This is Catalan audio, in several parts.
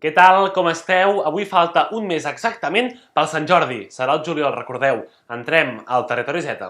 Què tal, com esteu? Avui falta un mes exactament pel Sant Jordi. Serà el juliol, recordeu. Entrem al Territori Z.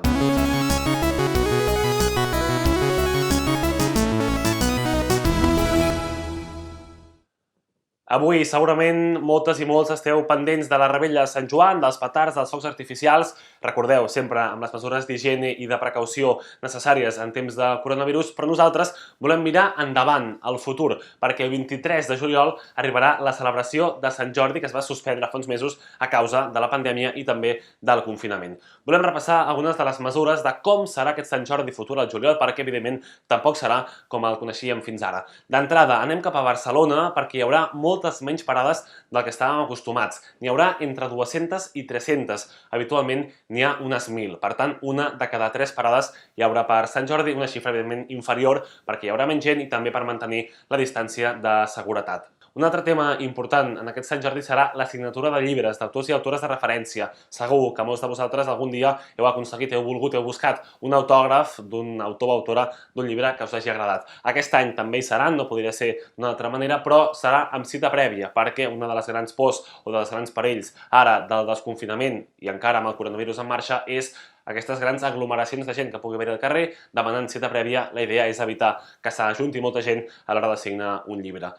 Avui, segurament, moltes i molts esteu pendents de la revetlla de Sant Joan, dels petards, dels focs artificials. Recordeu, sempre amb les mesures d'higiene i de precaució necessàries en temps de coronavirus, però nosaltres volem mirar endavant, al futur, perquè el 23 de juliol arribarà la celebració de Sant Jordi, que es va suspendre fa uns mesos a causa de la pandèmia i també del confinament. Volem repassar algunes de les mesures de com serà aquest Sant Jordi futur al juliol, perquè, evidentment, tampoc serà com el coneixíem fins ara. D'entrada, anem cap a Barcelona, perquè hi haurà moltes menys parades del que estàvem acostumats. N'hi haurà entre 200 i 300. Habitualment n'hi ha unes 1.000. Per tant, una de cada 3 parades hi haurà per Sant Jordi, una xifra evidentment inferior perquè hi haurà menys gent i també per mantenir la distància de seguretat. Un altre tema important en aquest Sant Jordi serà la signatura de llibres d'autors i autores de referència. Segur que molts de vosaltres algun dia heu aconseguit, heu volgut, heu buscat un autògraf d'un autor o autora d'un llibre que us hagi agradat. Aquest any també hi seran, no podria ser d'una altra manera, però serà amb cita prèvia, perquè una de les grans pors o dels grans perills ara del desconfinament i encara amb el coronavirus en marxa és aquestes grans aglomeracions de gent que pugui haver al carrer demanant cita prèvia. La idea és evitar que s'ajunti molta gent a l'hora de signar un llibre.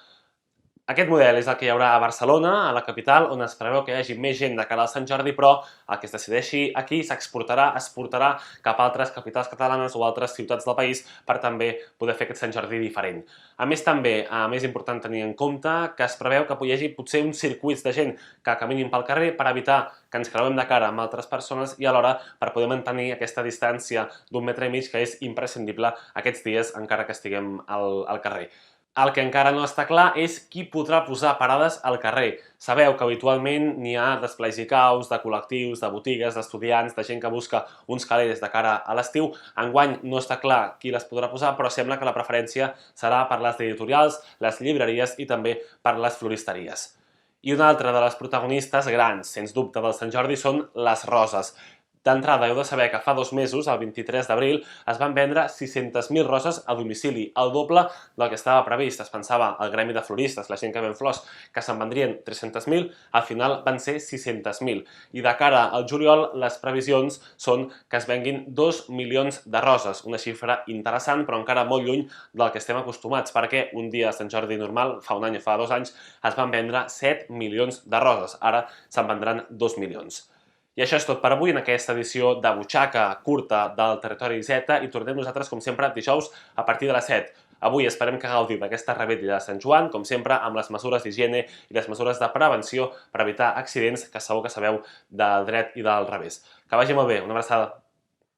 Aquest model és el que hi haurà a Barcelona, a la capital, on es preveu que hi hagi més gent de cara al Sant Jordi, però el que es decideixi aquí s'exportarà, es portarà cap a altres capitals catalanes o altres ciutats del país per també poder fer aquest Sant Jordi diferent. A més, també, és important tenir en compte que es preveu que hi hagi potser uns circuits de gent que caminin pel carrer per evitar que ens creuem de cara amb altres persones i alhora per poder mantenir aquesta distància d'1,5 metre que és imprescindible aquests dies encara que estiguem al carrer. El que encara no està clar és qui podrà posar parades al carrer. Sabeu que habitualment n'hi ha d'esplais i caus, de col·lectius, de botigues, d'estudiants, de gent que busca uns calés de cara a l'estiu. Enguany no està clar qui les podrà posar, però sembla que la preferència serà per les editorials, les llibreries i també per les floristeries. I una altra de les protagonistes grans, sens dubte, del Sant Jordi són les roses. D'entrada, heu de saber que fa 2 mesos, el 23 d'abril, es van vendre 600.000 roses a domicili, el doble del que estava previst. Es pensava el gremi de floristes, la gent que ven flors, que se'n vendrien 300.000, al final van ser 600.000. I de cara al juliol, les previsions són que es venguin 2 milions de roses, una xifra interessant, però encara molt lluny del que estem acostumats, perquè un dia de Sant Jordi normal, fa un any o fa 2 anys, es van vendre 7 milions de roses. Ara se'n vendran 2 milions. I això és tot per avui en aquesta edició de butxaca curta del Territori Z i tornem nosaltres, com sempre, dijous a partir de les 7. Avui esperem que gaudiu d'aquesta revetlla de Sant Joan, com sempre, amb les mesures d'higiene i les mesures de prevenció per evitar accidents que segur que sabeu del dret i del revés. Que vagi molt bé, una abraçada.